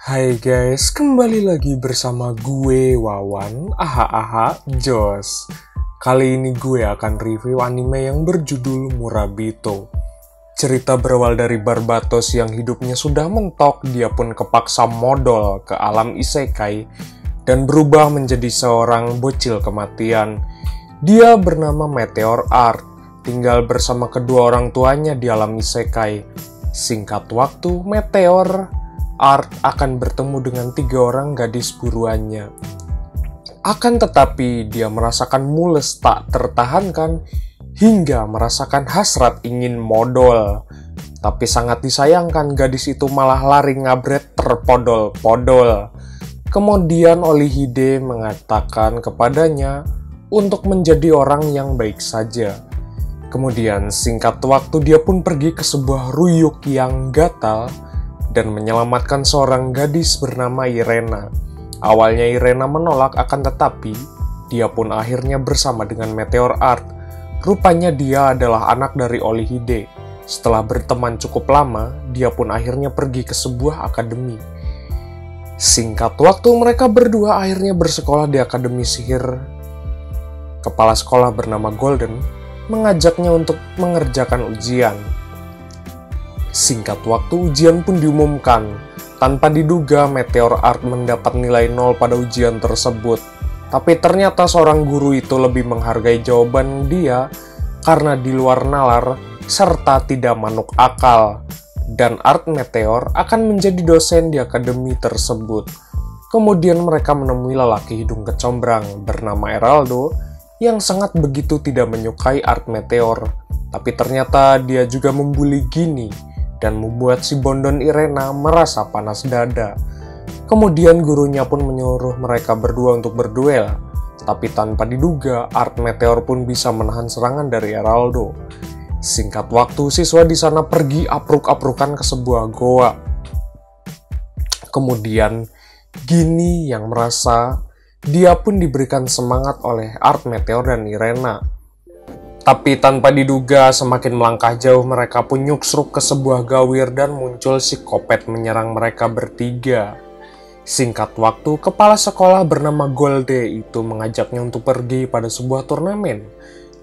Hai guys, kembali lagi bersama gue Wawan, Jos. Kali ini gue akan review anime yang berjudul Murabito. Cerita berawal dari Barbatos yang hidupnya sudah mentok, dia pun kepaksa modal ke alam isekai dan berubah menjadi seorang bocil kematian. Dia bernama Meteor Art, tinggal bersama kedua orang tuanya di alam isekai. Singkat waktu, Meteor Art akan bertemu dengan 3 orang gadis buruannya. Akan tetapi, dia merasakan mules tak tertahankan hingga merasakan hasrat ingin modal. Tapi sangat disayangkan, gadis itu malah lari ngabret terpodol-podol. Kemudian Olihide mengatakan kepadanya untuk menjadi orang yang baik saja. Kemudian singkat waktu dia pun pergi ke sebuah ruyuk yang gatal dan menyelamatkan seorang gadis bernama Irena. Awalnya Irena menolak, akan tetapi dia pun akhirnya bersama dengan Meteor Art. Rupanya dia adalah anak dari Olihide. Setelah berteman cukup lama, dia pun akhirnya pergi ke sebuah akademi. Singkat waktu, mereka berdua akhirnya bersekolah di akademi sihir. Kepala sekolah bernama Golden mengajaknya untuk mengerjakan ujian. Singkat waktu, ujian pun diumumkan. Tanpa diduga, Meteor Art mendapat nilai 0 pada ujian tersebut. Tapi ternyata seorang guru itu lebih menghargai jawaban dia karena di luar nalar serta tidak manuk akal. Dan Art Meteor akan menjadi dosen di akademi tersebut. Kemudian mereka menemui lelaki hidung kecombrang bernama Eraldo yang sangat begitu tidak menyukai Art Meteor. Tapi ternyata dia juga membuli Gini dan membuat si Bondon Irena merasa panas dada. Kemudian gurunya pun menyuruh mereka berdua untuk berduel. Tapi tanpa diduga, Art Meteor pun bisa menahan serangan dari Eraldo. Singkat waktu, siswa di sana pergi apruk-aprukan ke sebuah goa. Kemudian, Gini yang merasa dia pun diberikan semangat oleh Art Meteor dan Irena. Tapi tanpa diduga, semakin melangkah jauh mereka pun nyuksruk ke sebuah gawir dan muncul si Kopet menyerang mereka bertiga. Singkat waktu, kepala sekolah bernama Golde itu mengajaknya untuk pergi pada sebuah turnamen.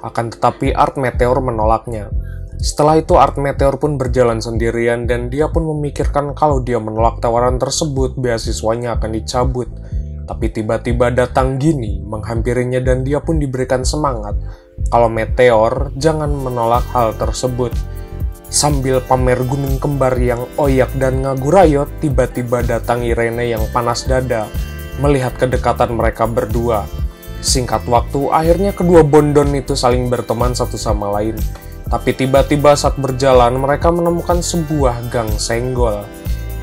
Akan tetapi Art Meteor menolaknya. Setelah itu Art Meteor pun berjalan sendirian dan dia pun memikirkan kalau dia menolak tawaran tersebut, beasiswanya akan dicabut. Tapi tiba-tiba datang Gini menghampirinya dan dia pun diberikan semangat kalau Meteor jangan menolak hal tersebut. Sambil pamer gunung kembar yang oyak dan ngagurayot, tiba-tiba datang Irene yang panas dada melihat kedekatan mereka berdua. Singkat waktu, akhirnya kedua Bondon itu saling berteman satu sama lain. Tapi tiba-tiba saat berjalan, mereka menemukan sebuah gang senggol.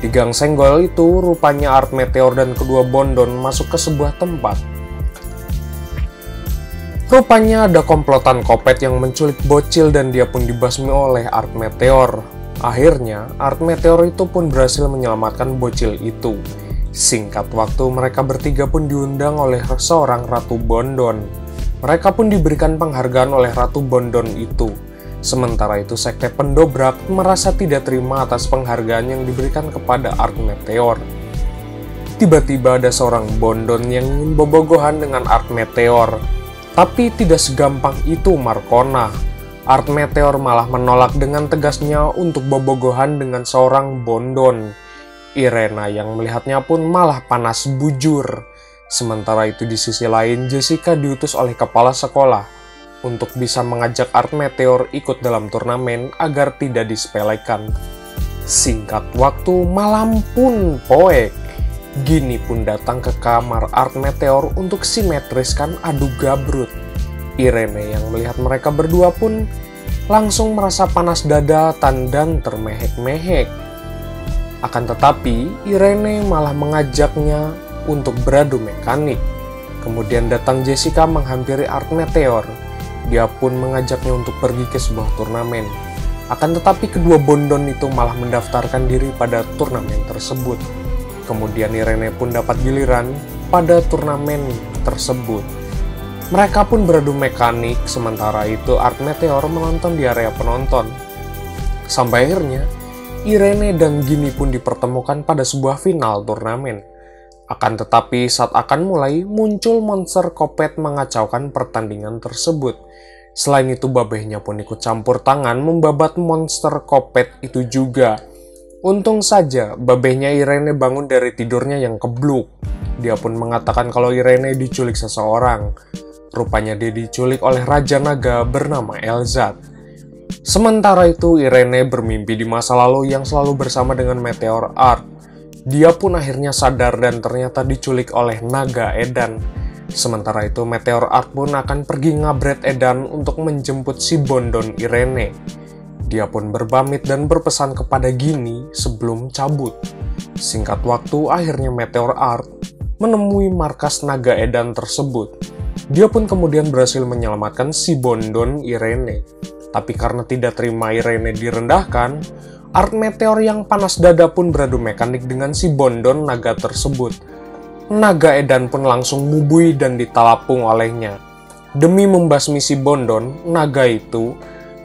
Di gang senggol itu, rupanya Art Meteor dan kedua Bondon masuk ke sebuah tempat. Rupanya ada komplotan Kopet yang menculik bocil dan dia pun dibasmi oleh Art Meteor. Akhirnya, Art Meteor itu pun berhasil menyelamatkan bocil itu. Singkat waktu, mereka bertiga pun diundang oleh seorang Ratu Bondon. Mereka pun diberikan penghargaan oleh Ratu Bondon itu. Sementara itu, Sekte Pendobrak merasa tidak terima atas penghargaan yang diberikan kepada Art Meteor. Tiba-tiba ada seorang Bondon yang ingin bobogohan dengan Art Meteor. Tapi tidak segampang itu Markona. Art Meteor malah menolak dengan tegasnya untuk bobogohan dengan seorang Bondon. Irena yang melihatnya pun malah panas bujur. Sementara itu di sisi lain, Jessica diutus oleh kepala sekolah untuk bisa mengajak Art Meteor ikut dalam turnamen agar tidak disepelekan. Singkat waktu, malam pun poek. Gini pun datang ke kamar Art Meteor untuk simetriskan adu gabrut. Irene yang melihat mereka berdua pun langsung merasa panas dada dan termehek-mehek. Akan tetapi, Irene malah mengajaknya untuk beradu mekanik. Kemudian datang Jessica menghampiri Art Meteor. Dia pun mengajaknya untuk pergi ke sebuah turnamen. Akan tetapi kedua Bondon itu malah mendaftarkan diri pada turnamen tersebut. Kemudian Irene pun dapat giliran pada turnamen tersebut. Mereka pun beradu mekanik, sementara itu Art Meteor menonton di area penonton. Sampai akhirnya Irene dan Ginny pun dipertemukan pada sebuah final turnamen. Akan tetapi saat akan mulai, muncul monster kopet mengacaukan pertandingan tersebut. Selain itu, babehnya pun ikut campur tangan membabat monster kopet itu juga. Untung saja, babehnya Irene bangun dari tidurnya yang kebluk. Dia pun mengatakan kalau Irene diculik seseorang. Rupanya dia diculik oleh Raja Naga bernama Elzad. Sementara itu, Irene bermimpi di masa lalu yang selalu bersama dengan Meteor Art. Dia pun akhirnya sadar dan ternyata diculik oleh Naga Edan. Sementara itu, Meteor Art pun akan pergi ngabret Edan untuk menjemput si Bondon Irene. Dia pun berpamit dan berpesan kepada Ginny sebelum cabut. Singkat waktu, akhirnya Meteor Art menemui markas Naga Edan tersebut. Dia pun kemudian berhasil menyelamatkan si Bondon Irene. Tapi karena tidak terima Irene direndahkan, Art Meteor yang panas dada pun beradu mekanik dengan si Bondon Naga tersebut. Naga Edan pun langsung mubui dan ditalapung olehnya. Demi membasmi si Bondon Naga itu,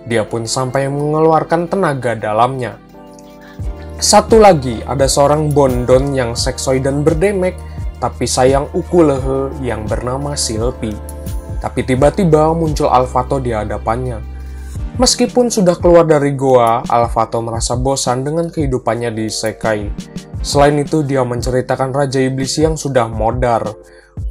dia pun sampai mengeluarkan tenaga dalamnya. Satu lagi, ada seorang Bondon yang seksoi dan berdemek, tapi sayang ukulehe yang bernama Silpy. Tapi tiba-tiba muncul Alvato di hadapannya. Meskipun sudah keluar dari goa, Alvato merasa bosan dengan kehidupannya di isekai. Selain itu, dia menceritakan Raja Iblis yang sudah modar.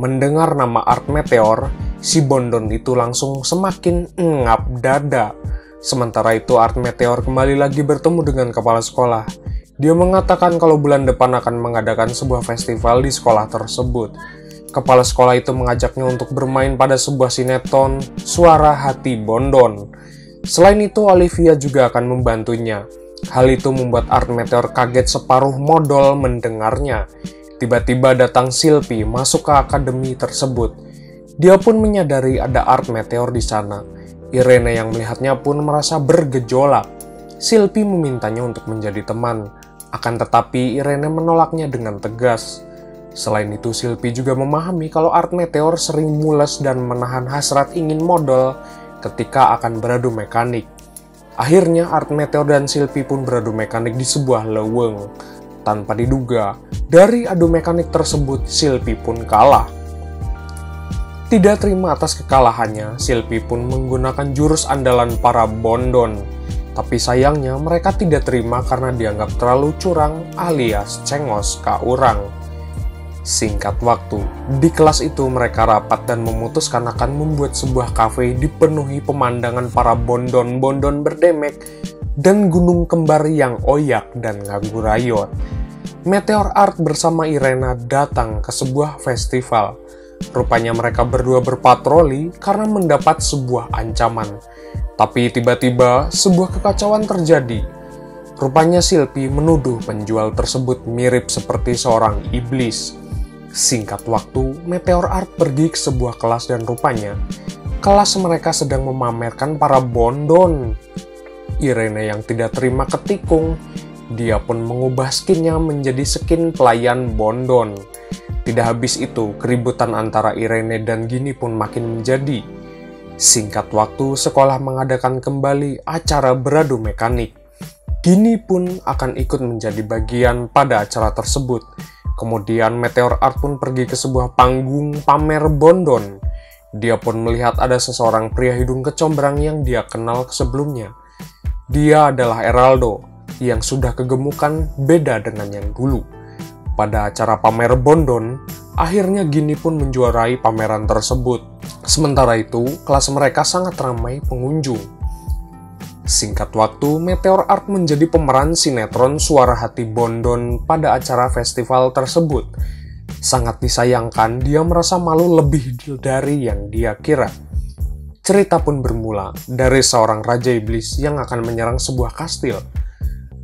Mendengar nama Art Meteor, si Bondon itu langsung semakin ngap dada. Sementara itu, Art Meteor kembali lagi bertemu dengan kepala sekolah. Dia mengatakan kalau bulan depan akan mengadakan sebuah festival di sekolah tersebut. Kepala sekolah itu mengajaknya untuk bermain pada sebuah sinetron Suara Hati Bondon. Selain itu, Olivia juga akan membantunya. Hal itu membuat Art Meteor kaget separuh modal mendengarnya. Tiba-tiba datang Silpy masuk ke akademi tersebut. Dia pun menyadari ada Art Meteor di sana. Irene yang melihatnya pun merasa bergejolak. Silpy memintanya untuk menjadi teman. Akan tetapi Irene menolaknya dengan tegas. Selain itu, Silpy juga memahami kalau Art Meteor sering mules dan menahan hasrat ingin modal ketika akan beradu mekanik. Akhirnya Art Meteor dan Silpy pun beradu mekanik di sebuah leweng. Tanpa diduga, dari adu mekanik tersebut Silpy pun kalah. Tidak terima atas kekalahannya, Silpy pun menggunakan jurus andalan para Bondon. Tapi sayangnya mereka tidak terima karena dianggap terlalu curang alias cengos ka urang. Singkat waktu, di kelas itu mereka rapat dan memutuskan akan membuat sebuah kafe dipenuhi pemandangan para Bondon-Bondon berdemek dan gunung kembar yang oyak dan nganggu rayot. Meteor Art bersama Irena datang ke sebuah festival. Rupanya mereka berdua berpatroli karena mendapat sebuah ancaman. Tapi tiba-tiba sebuah kekacauan terjadi. Rupanya Silpy menuduh penjual tersebut mirip seperti seorang iblis. Singkat waktu, Meteor Art pergi ke sebuah kelas dan rupanya kelas mereka sedang memamerkan para Bondon. Irene yang tidak terima ketikung, dia pun mengubah skinnya menjadi skin pelayan Bondon. Tidak habis itu, keributan antara Irene dan Ginny pun makin menjadi. Singkat waktu, sekolah mengadakan kembali acara beradu mekanik. Ginny pun akan ikut menjadi bagian pada acara tersebut. Kemudian Meteor Art pun pergi ke sebuah panggung pamer Bondon. Dia pun melihat ada seseorang pria hidung kecombrang yang dia kenal sebelumnya. Dia adalah Eraldo, yang sudah kegemukan beda dengan yang dulu. Pada acara pamer Bondon, akhirnya Ginny pun menjuarai pameran tersebut. Sementara itu, kelas mereka sangat ramai pengunjung. Singkat waktu, Meteor Art menjadi pemeran sinetron Suara Hati Bondon pada acara festival tersebut. Sangat disayangkan, dia merasa malu lebih dari yang dia kira. Cerita pun bermula dari seorang Raja Iblis yang akan menyerang sebuah kastil.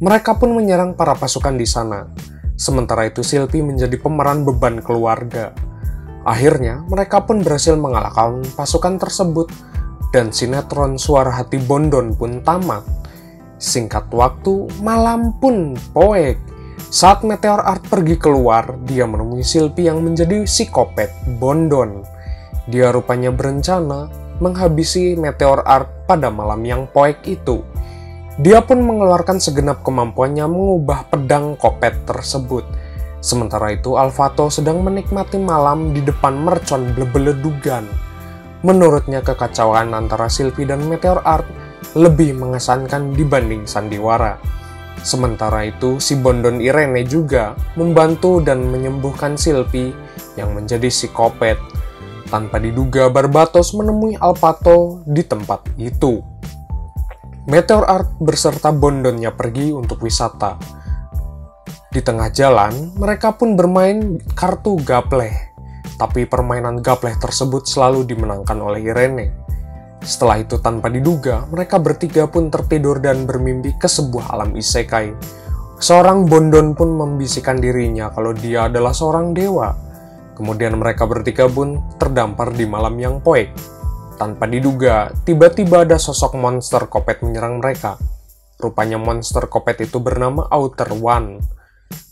Mereka pun menyerang para pasukan di sana. Sementara itu Silpy menjadi pemeran beban keluarga. Akhirnya mereka pun berhasil mengalahkan pasukan tersebut dan sinetron Suara Hati Bondon pun tamat. Singkat waktu, malam pun poek. Saat Meteor Art pergi keluar, dia menemui Silpy yang menjadi psikopat Bondon. Dia rupanya berencana menghabisi Meteor Art pada malam yang poek itu. Dia pun mengeluarkan segenap kemampuannya mengubah pedang kopet tersebut. Sementara itu, Alvato sedang menikmati malam di depan mercon Blebeledugan. Menurutnya, kekacauan antara Sylvie dan Meteor Art lebih mengesankan dibanding sandiwara. Sementara itu, si Bondon Irene juga membantu dan menyembuhkan Sylvie yang menjadi psikopat. Tanpa diduga, Barbatos menemui Alvato di tempat itu. Meteor Art beserta Bondonnya pergi untuk wisata. Di tengah jalan, mereka pun bermain kartu gapleh. Tapi permainan gapleh tersebut selalu dimenangkan oleh Irene. Setelah itu, tanpa diduga, mereka bertiga pun tertidur dan bermimpi ke sebuah alam isekai. Seorang Bondon pun membisikkan dirinya kalau dia adalah seorang dewa. Kemudian mereka bertiga pun terdampar di malam yang poek. Tanpa diduga, tiba-tiba ada sosok monster kopet menyerang mereka. Rupanya monster kopet itu bernama Outer One.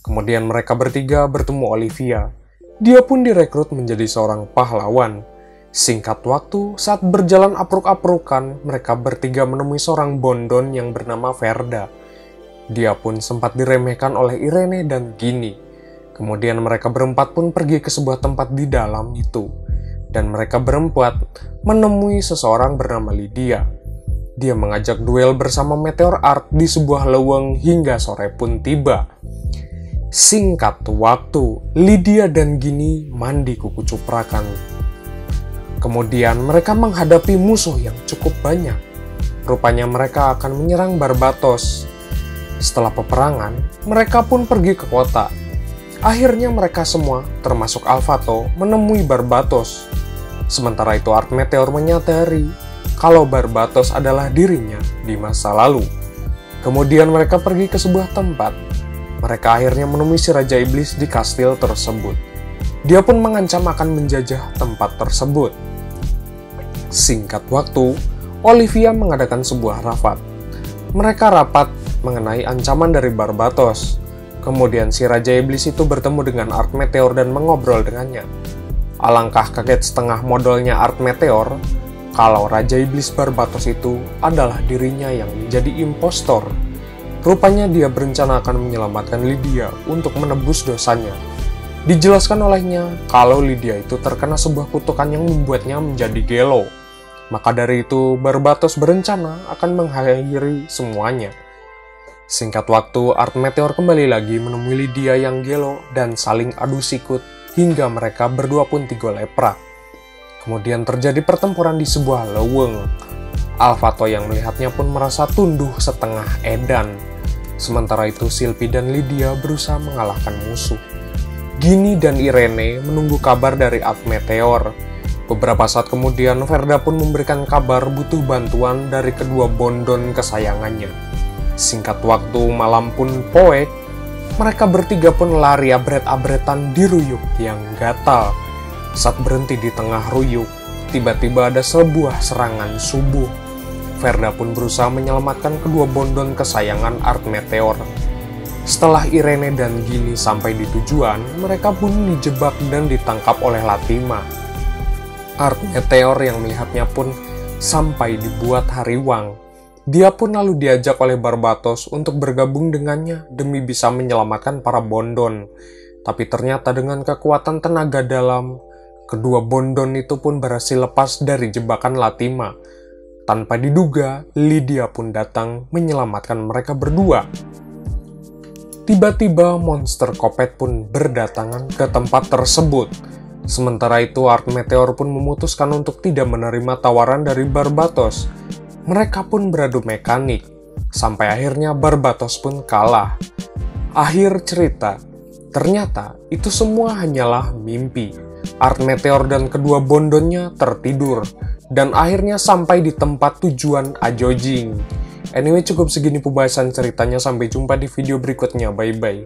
Kemudian mereka bertiga bertemu Olivia. Dia pun direkrut menjadi seorang pahlawan. Singkat waktu, saat berjalan apruk-aprukan, mereka bertiga menemui seorang Bondon yang bernama Verda. Dia pun sempat diremehkan oleh Irene dan Ginny. Kemudian mereka berempat pun pergi ke sebuah tempat di dalam itu. Dan mereka berempat menemui seseorang bernama Lydia. Dia mengajak duel bersama Meteor Art di sebuah leweng hingga sore pun tiba. Singkat waktu, Lydia dan Ginny mandi kuku cuprakan. Kemudian mereka menghadapi musuh yang cukup banyak. Rupanya mereka akan menyerang Barbatos. Setelah peperangan, mereka pun pergi ke kota. Akhirnya mereka semua, termasuk Alvato, menemui Barbatos. Sementara itu Art Meteor menyadari kalau Barbatos adalah dirinya di masa lalu. Kemudian mereka pergi ke sebuah tempat. Mereka akhirnya menemui si Raja Iblis di kastil tersebut. Dia pun mengancam akan menjajah tempat tersebut. Singkat waktu, Olivia mengadakan sebuah rapat. Mereka rapat mengenai ancaman dari Barbatos. Kemudian si Raja Iblis itu bertemu dengan Art Meteor dan mengobrol dengannya. Alangkah kaget setengah modalnya Art Meteor kalau Raja Iblis Barbatos itu adalah dirinya yang menjadi impostor. Rupanya dia berencana akan menyelamatkan Lydia untuk menebus dosanya. Dijelaskan olehnya kalau Lydia itu terkena sebuah kutukan yang membuatnya menjadi gelo. Maka dari itu Barbatos berencana akan mengakhiri semuanya. Singkat waktu, Art Meteor kembali lagi menemui Lydia yang gelo dan saling adu sikut hingga mereka berdua pun leprak. Kemudian terjadi pertempuran di sebuah leweng. Alvato yang melihatnya pun merasa tunduh setengah edan. Sementara itu Sylvie dan Lydia berusaha mengalahkan musuh. Ginny dan Irene menunggu kabar dari Art Meteor. Beberapa saat kemudian Verda pun memberikan kabar butuh bantuan dari kedua Bondon kesayangannya. Singkat waktu, malam pun poek. Mereka bertiga pun lari abret-abretan di ruyuk yang gatal. Saat berhenti di tengah ruyuk, tiba-tiba ada sebuah serangan subuh. Verda pun berusaha menyelamatkan kedua Bondon kesayangan Art Meteor. Setelah Irene dan Ginny sampai di tujuan, mereka pun dijebak dan ditangkap oleh Latima. Art Meteor yang melihatnya pun sampai dibuat hariwang. Dia pun lalu diajak oleh Barbatos untuk bergabung dengannya demi bisa menyelamatkan para Bondon. Tapi ternyata dengan kekuatan tenaga dalam, kedua Bondon itu pun berhasil lepas dari jebakan Latima. Tanpa diduga, Lydia pun datang menyelamatkan mereka berdua. Tiba-tiba monster kopet pun berdatangan ke tempat tersebut. Sementara itu Art Meteor pun memutuskan untuk tidak menerima tawaran dari Barbatos. Mereka pun beradu mekanik, sampai akhirnya Barbatos pun kalah. Akhir cerita, ternyata itu semua hanyalah mimpi. Art Meteor dan kedua Bondonnya tertidur, dan akhirnya sampai di tempat tujuan Ajojing. Anyway, cukup segini pembahasan ceritanya, sampai jumpa di video berikutnya, bye-bye.